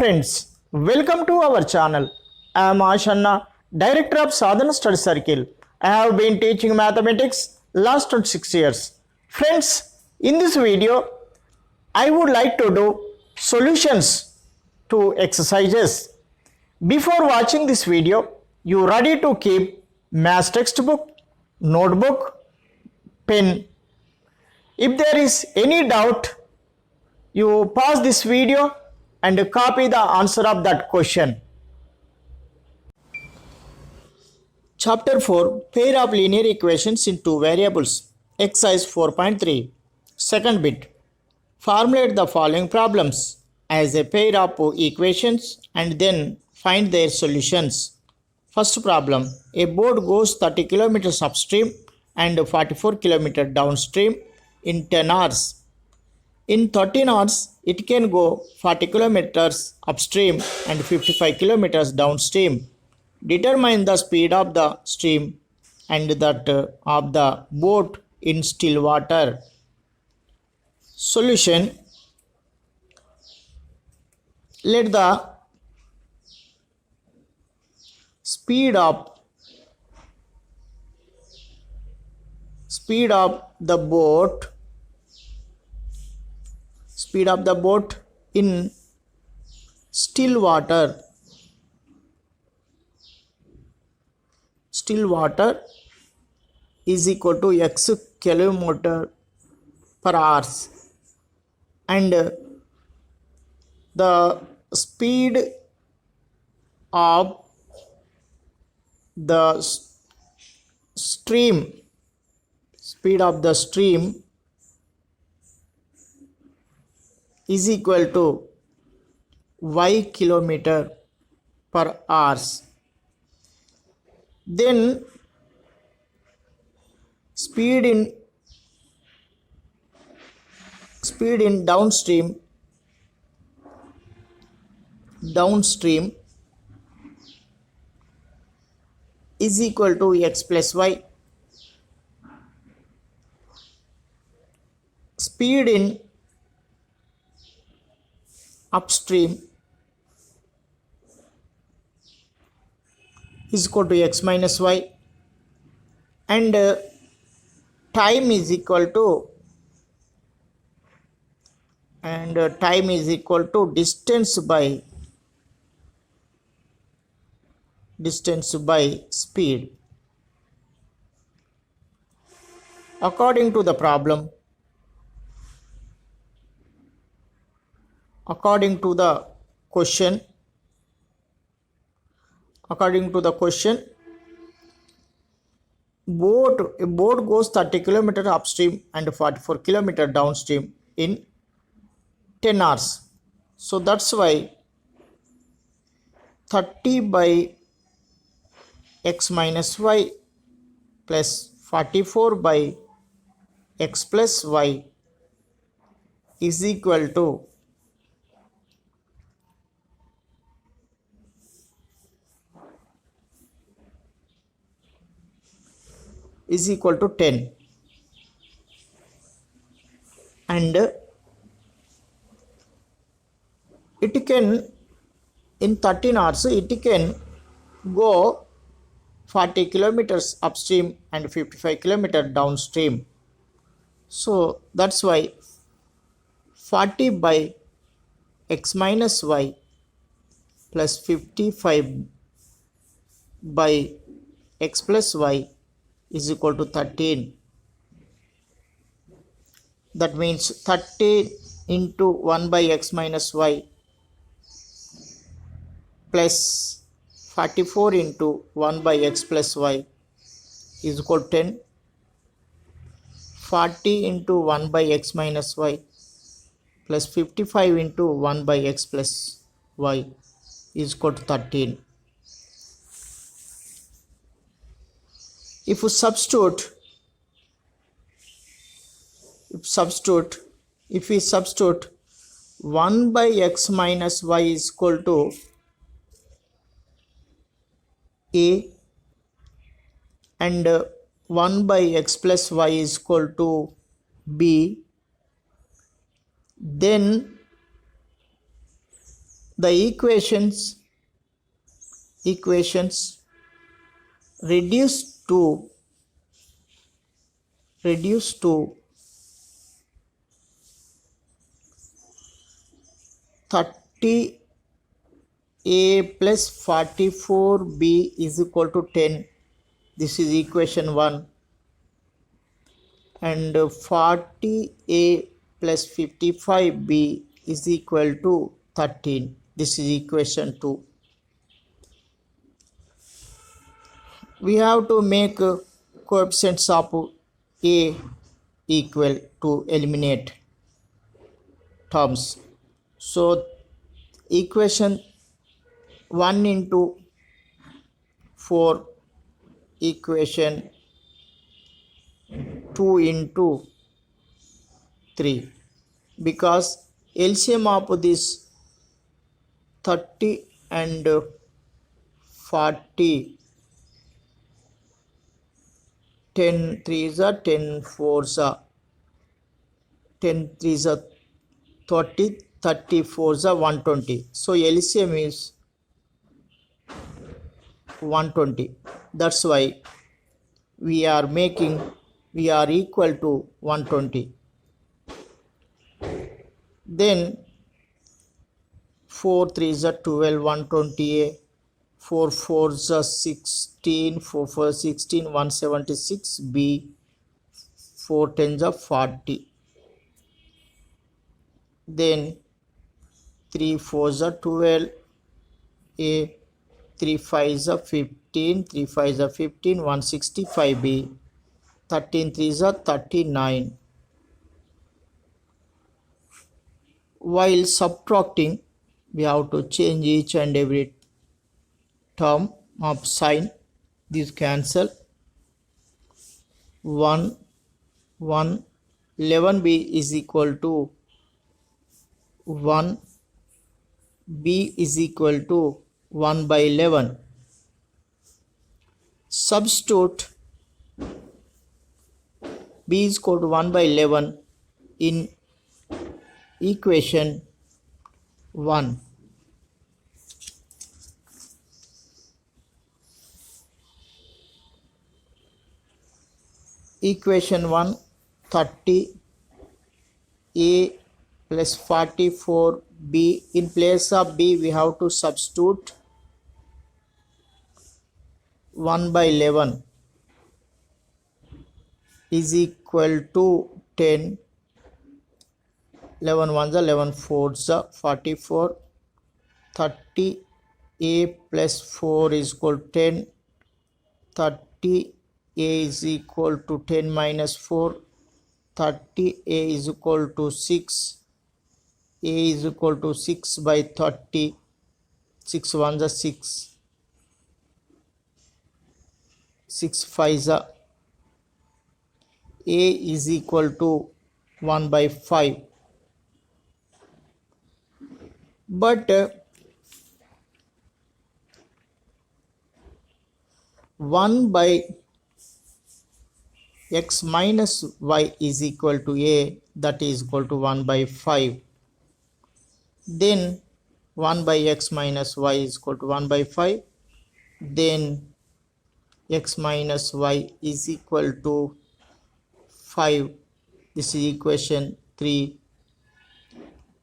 friends, welcome to our channel. I am Ashanna, Director of Sadhana Study Circle. I have been teaching mathematics last 26 years. Friends, in this video, I would like to do solutions to exercises. Before watching this video, you ready to keep math textbook, notebook, pen. If there is any doubt, you pause this video and copy the answer of that question. Chapter 4 Pair of linear equations in two variables. Exercise 4.3 Second bit. Formulate the following problems as a pair of equations and then find their solutions. First problem. A boat goes 30 kilometers upstream and 44 kilometers downstream in 10 hours. In 13 hours, it can go 40 kilometers upstream and 55 kilometers downstream. Determine the speed of the stream and that of the boat in still water. Solution. Let the speed of the boat in still water is equal to x kilometer per hour, and the speed of the stream is equal to y kilometer per hour. Then speed in downstream is equal to x plus y. Speed in upstream is equal to x minus y, and time is equal to distance by speed. According to the question, a boat goes 30 kilometers upstream and 44 kilometers downstream in 10 hours. So that's why 30 by x minus y plus 44 by x plus y is equal to 10, and it can, in 13 hours, it can go 40 kilometers upstream and 55 kilometers downstream. So that's why 40 by x minus y plus 55 by x plus y is equal to 13. That means 30 into 1 by x minus y plus 44 into 1 by x plus y is equal to 10. 40 into 1 by x minus y plus 55 into 1 by x plus y is equal to 13. If we substitute 1 by x minus y is equal to a, and 1 by x plus y is equal to b, then The equations reduce to 30a plus 44b is equal to 10. This is equation 1. And 40a plus 55b is equal to 13. This is equation 2. We have to make coefficients of a equal to eliminate terms. So equation 1 into 4, equation 2 into 3, because LCM of this 30 and 40, 10 3s are 10 4s are 10 3s are 30, 34s are 120. So LCM is 120. That's why we are equal to 120. Then 4 3s are 12, 120a, 4 4s are 16, 4 4 16, 176b, 4 10s are 40. Then 3 4s are 12a, 3 5s are 15, 3 5s are 15, 165b, 13 3s are 39. While subtracting, we have to change each and every term of sign. This cancel. 1 1, 11b is equal to 1, b is equal to 1 by 11. Substitute b is equal to 1 by 11 in equation 1. Equation 1, 30a plus 44b. In place of b, we have to substitute 1 by 11 is equal to 10. 11 1s are 11 4s are 44. 30a plus 4 is equal to 10. 30a is equal to 10 minus 4. 30a is equal to 6. A is equal to 6 by 30. 6 1s are 6. 6 5s are. A is equal to 1 by 5. But 1 by x minus y is equal to a, that is equal to 1 by 5. Then 1 by x minus y is equal to 1 by 5. Then x minus y is equal to 5. This is equation 3.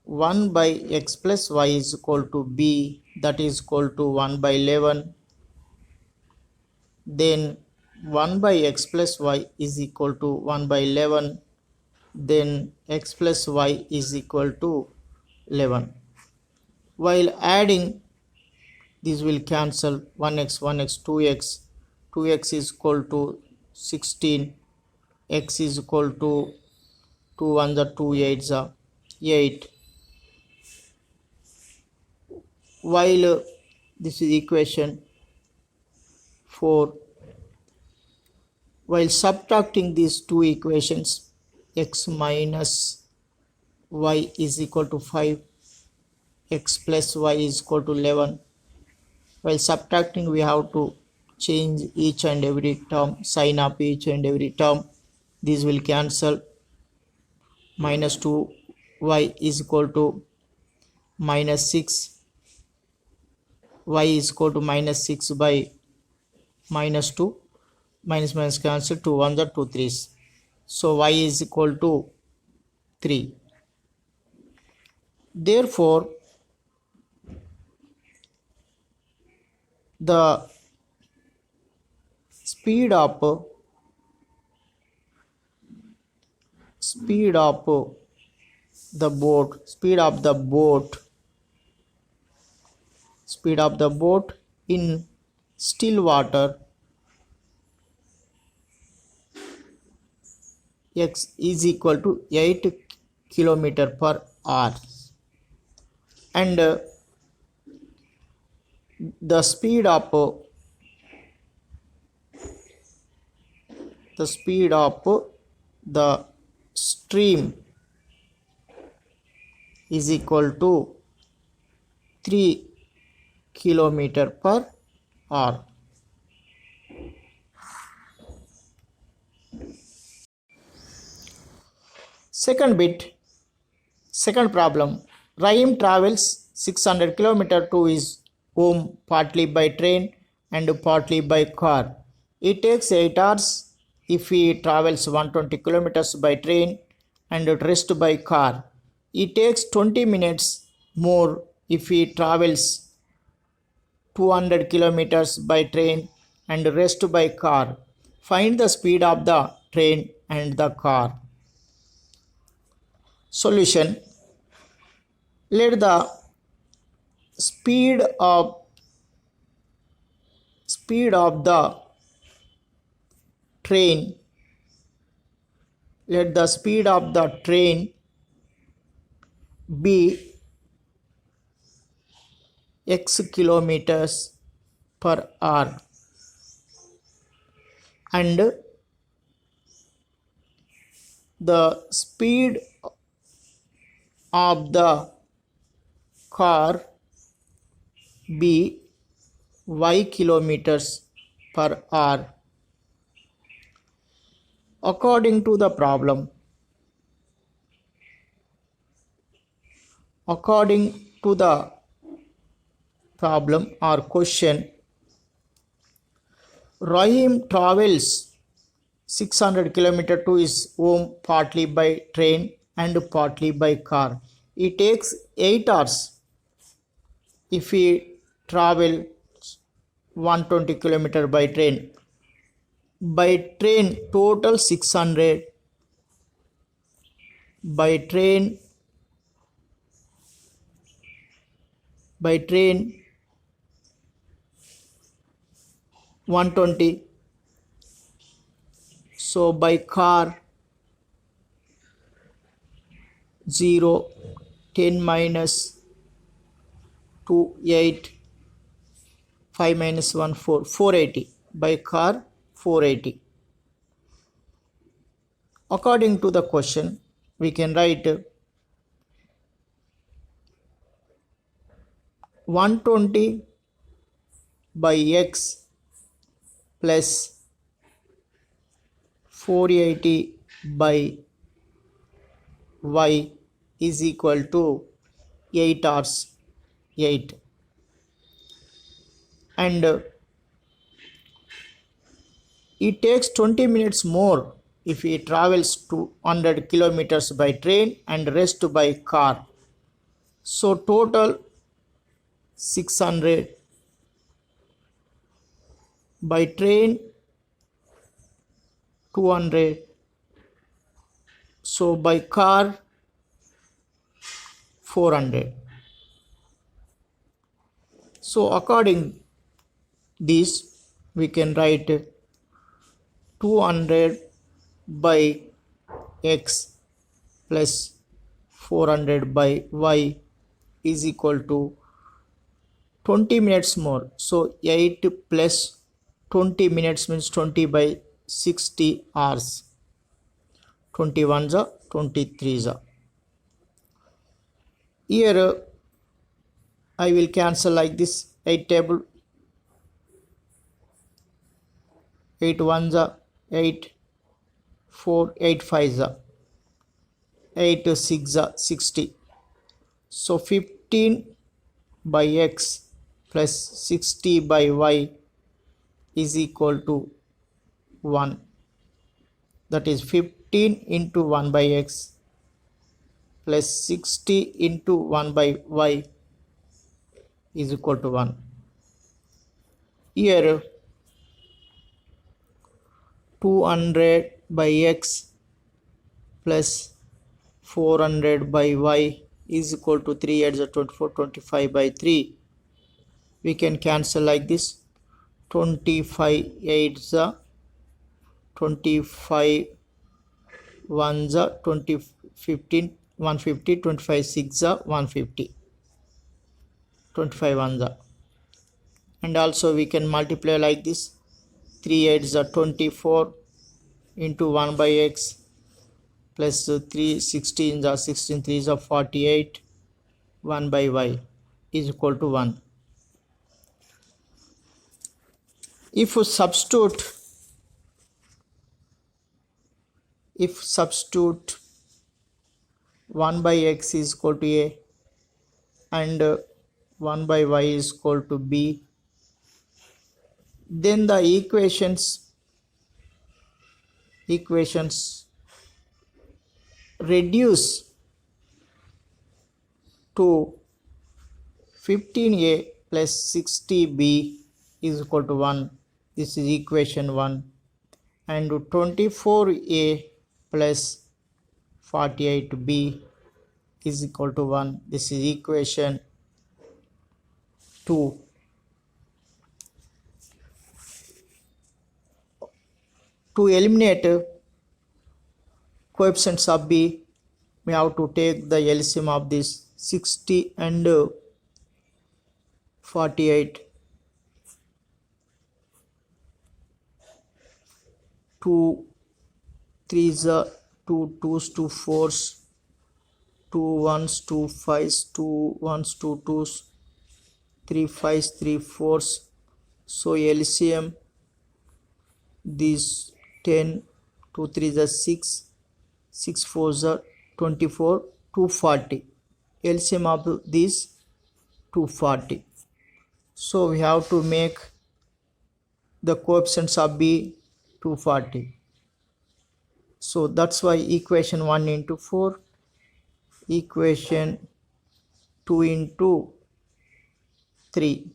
1 by x plus y is equal to b, that is equal to 1 by 11. Then 1 by x plus y is equal to 1 by 11. Then x plus y is equal to 11. While adding, this will cancel. 1x 1x 2x. 2x is equal to 16. X is equal to 2 1s are 2 8s are 8. While this is equation 4. While subtracting these two equations, x minus y is equal to 5, x plus y is equal to 11. While subtracting, we have to change each and every term, sign up each and every term. This will cancel. Minus 2y is equal to minus 6. y is equal to minus 6 by minus 2, minus minus cancel, 2 1s are 2 3s, so y is equal to 3. Therefore the speed of the boat in still water x is equal to 8 kilometer per hour, and the speed of the stream is equal to 3 kilometer per hour. Second problem. Rahim travels 600 km to his home partly by train and partly by car. It takes 8 hours if he travels 120 kilometers by train and rest by car. It takes 20 minutes more if he travels 200 kilometers by train and rest by car. Find the speed of the train and the car. Solution. Let the speed of the train be x kilometers per hour, and the speed of the car be y kilometers per hour. According to the problem, or question, Rahim travels 600 km to his home partly by train and partly by car. It takes 8 hours if he travel 120 km by train. By train total 600, by train 120, so by car 0, 10 minus 2 8, 5 minus 1 4, 480, by car 480. According to the question, we can write 120 by x plus 480 by y is equal to 8 hours 8, and it takes 20 minutes more if he travels 200 kilometers by train and rest by car. So total 600 by train 200, so by car 400. So according this, we can write 200 by x plus 400 by y is equal to 20 minutes more. So 8 plus 20 minutes means 20 by 60 hours. 21s are 23s are. Here I will cancel like this. 8 table, 8 1s are 8, 4 8 5s are 8 6 are 60. So 15 by x plus 60 by y is equal to 1. That is 15 into 1 by x plus 60 into 1 by y is equal to 1. Here 200 by x plus 400 by y is equal to 3 at the 24, 25 by 3. We can cancel like this. 25 8 the 25 1 the 20 15 150 25 6 the 150 25 1 the, and also we can multiply like this. 3 8 the 24 into 1 by x plus 3 16 the 16 3 the 48 1 by y is equal to 1. If we substitute 1 by x is equal to a and 1 by y is equal to b, then the equations reduce to 15a plus 60b is equal to 1. This is equation 1. And 24a plus 48b is equal to 1. This is equation 2. To eliminate coefficients of b, we have to take the LCM of this 60 and 48. 2 3s are 2 2s, 2 4s, 2 1s, 2 5s, 2 1s, 2 2s, 3 5s, 3 4s. So LCM these 10, 2 3s are 6, 6 4s are 24, 240. LCM of these 240. So we have to make the coefficients of b 240. So that's why equation 1 into 4, equation 2 into 3.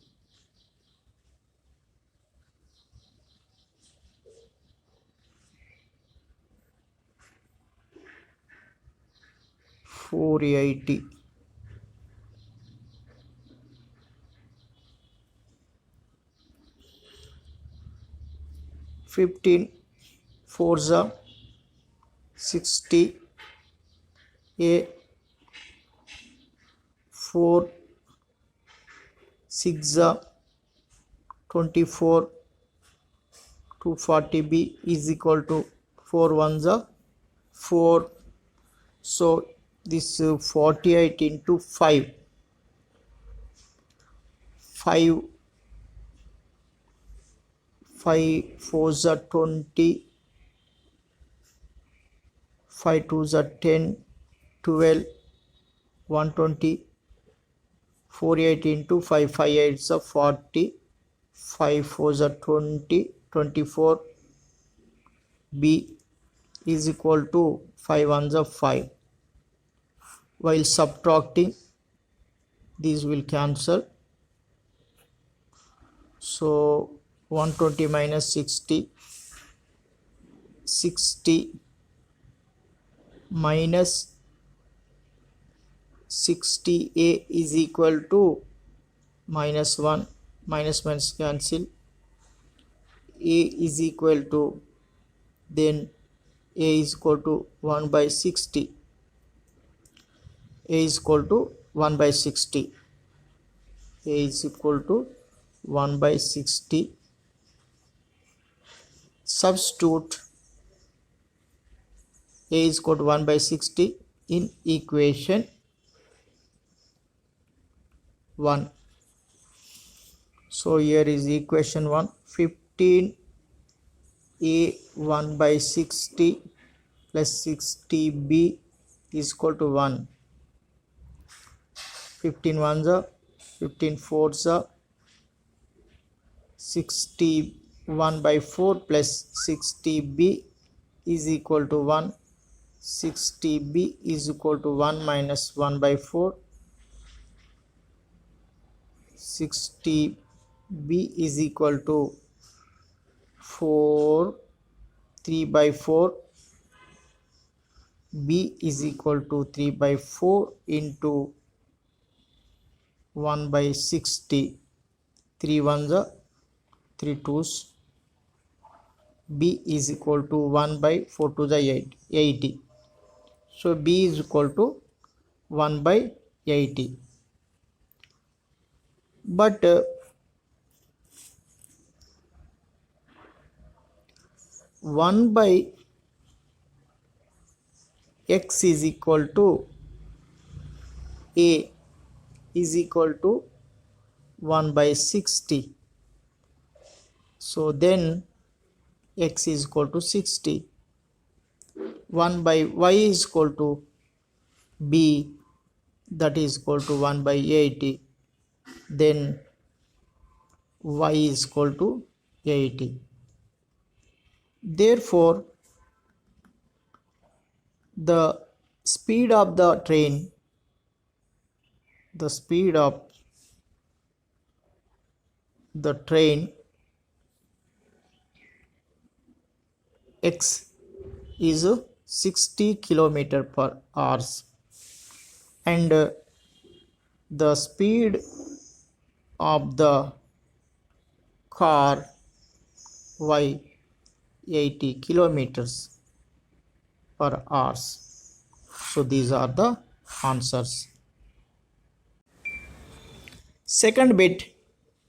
$480. 15 4s are 60, a 4 6 are 24, 240b is equal to 4 1s are 4. So this 48 into 5, 5 4s are 20, 5 2s are 10, 12, 120, 48 into 5, 5 8s are 40, 5 4s are 20, 24, b is equal to 5 1s are 5. While subtracting, these will cancel. So 120 minus 60, 60 minus 60a is equal to minus 1, minus minus cancel, a is equal to, then a is equal to 1 by 60, a is equal to 1 by 60, a is equal to 1 by 60. Substitute a is equal to 1 by 60 in equation 1. So here is equation 1. 15 a 1 by 60 plus 60b is equal to 1. 15 1s are 15 4s are 61 by 4 plus 60b is equal to 1. 60b is equal to 1 minus 1 by 4. 60b is equal to 4, 3 by 4. b is equal to 3 by 4 into 1 by 60. 3 ones are 3 twos. b is equal to 1 by 4 to the 8, 80. So b is equal to 1 by 80. But 1 by x is equal to a is equal to 1 by 60. So then x is equal to 60. 1 by y is equal to b, that is equal to 1 by 80. Then y is equal to 80. Therefore, the speed of the train, x is 60 kilometer per hour, and the speed of the car y 80 kilometers per hour. So these are the answers. Second bit,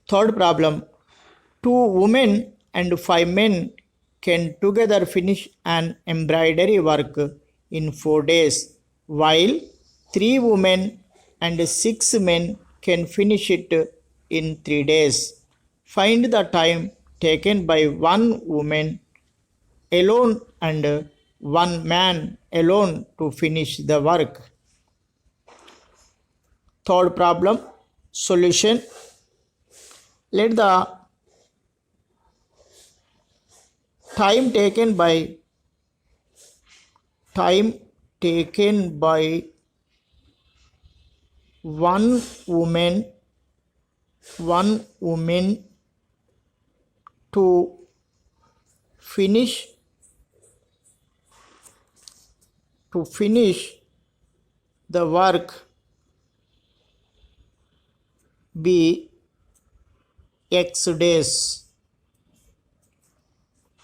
third problem. 2 women and 5 men can together finish an embroidery work in 4 days, while 3 women and 6 men can finish it in 3 days. Find the time taken by 1 woman alone and 1 man alone to finish the work. Third problem, solution. Let the time taken by one woman to finish the work be x days,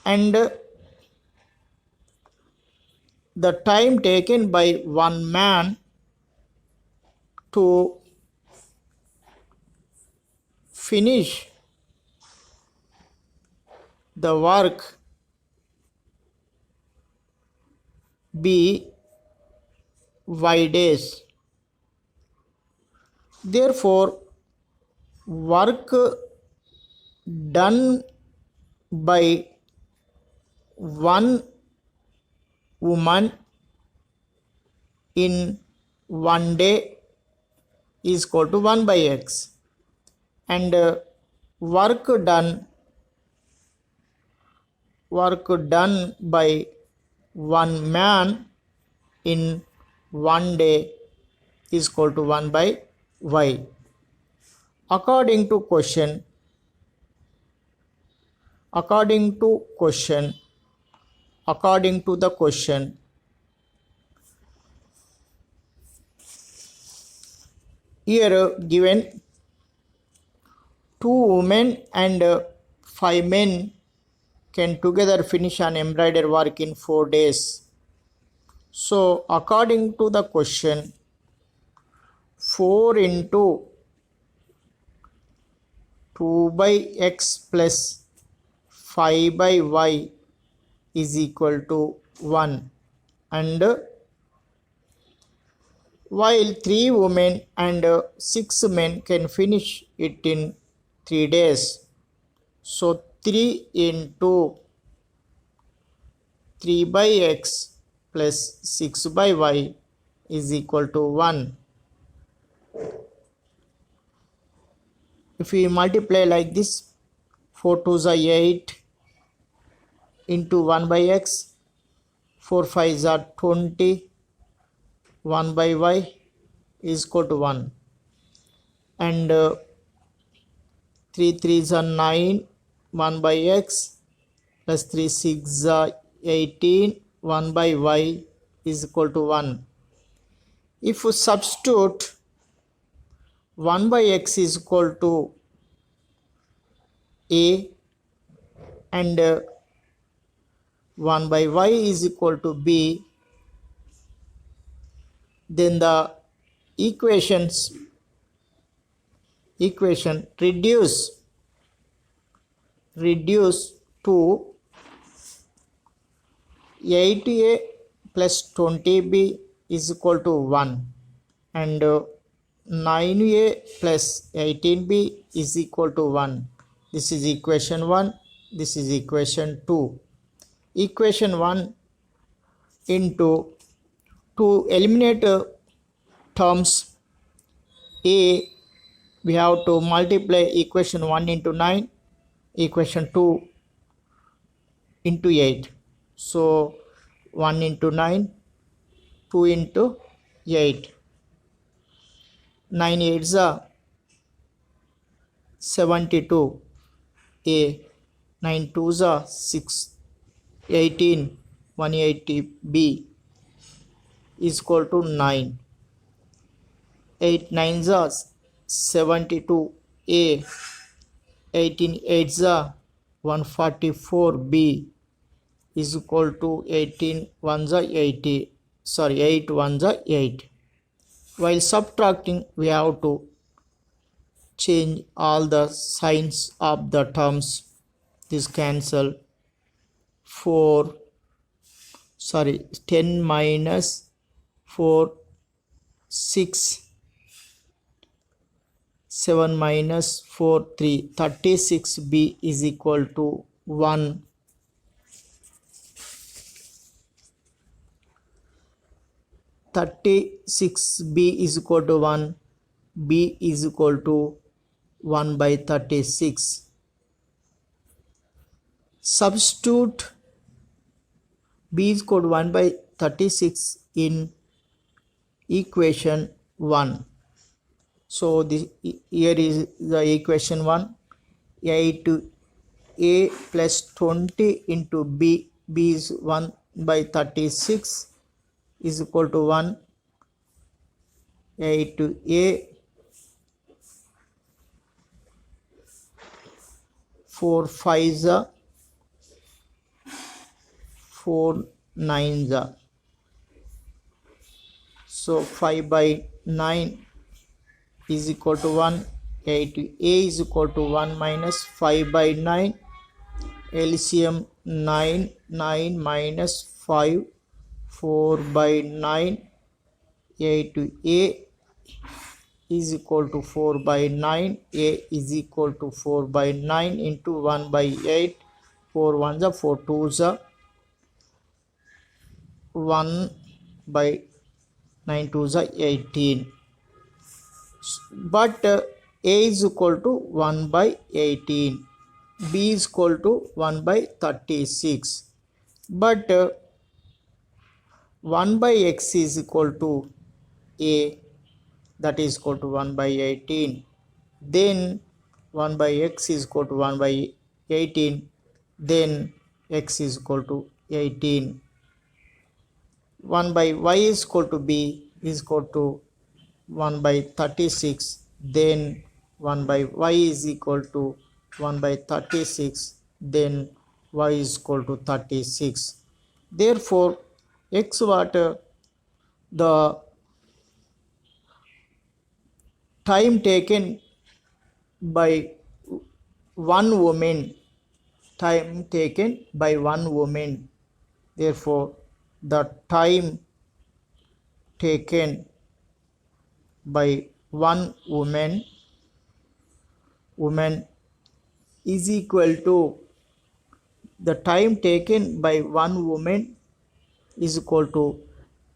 and the time taken by 1 man to finish the work be y days. Therefore, work done by 1 woman in 1 day is equal to 1 by x, and work done by 1 man in 1 day is equal to 1 by y. According to the question, here given 2 women and 5 men can together finish an embroidery work in 4 days. So according to the question, 4 into 2 by x plus 5 by y is equal to 1, and while 3 women and 6 men can finish it in 3 days. So 3 into 3 by x plus 6 by y is equal to 1. If we multiply like this, 4 2s are 8 into 1 by x, 4 5s are 20, 1 by y is equal to 1, and 3 3s are 9, 1 by x plus 3 6 are 18, 1 by y is equal to 1. If we substitute 1 by x is equal to a and 1 by y is equal to b, then the equation reduce to 8a plus 20b is equal to 1, and 9a plus 18b is equal to 1. This is equation 1. This is equation 2. Equation 1 into, to eliminate terms a, we have to multiply equation 1 into 9, equation 2 into 8. So 1 into 9, 2 into 8. 9 8s are 72 a, 9 2s are 6, 18, 180 b is equal to 9. 8 9s are 72 a, 18 8s are 144 b is equal to 18 1s are 80, 8 1s are 8. While subtracting, we have to change all the signs of the terms. This cancel. 10 minus 4, 6, 7 minus 4, 3, 36b is equal to 1. 36b is equal to 1, b is equal to 1 by 36. Substitute b is equal to 1 by 36 in equation 1. So here is the equation 1. 8a plus 20 into b, b is 1 by 36 is equal to 1. 8a 4 5s are 4 9s are, so 5 by 9 is equal to 1. 8a is equal to 1 minus 5 by 9, LCM 9, 9 minus 5, 4 by 9. 8a is equal to 4 by 9, a is equal to 4 by 9 into 1 by 8, 4 1s are 4 2s are 1 by 9 2s are 18. But a is equal to 1 by 18, b is equal to 1 by 36, but 1 by x is equal to a, that is equal to 1 by 18. Then 1 by x is equal to 1 by 18, then x is equal to 18. 1 by y is equal to b is equal to 1 by 36, then 1 by y is equal to 1 by 36, then y is equal to 36. Therefore x what, the time taken by one woman, therefore the time taken by one woman is equal to, the time taken by one woman is equal to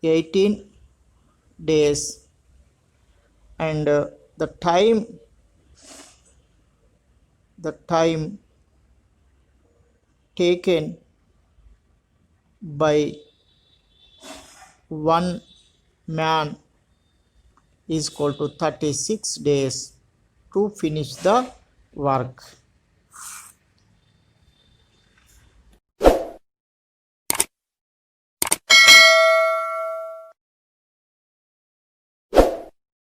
18 days, and the time taken by one man is equal to 36 days to finish the work.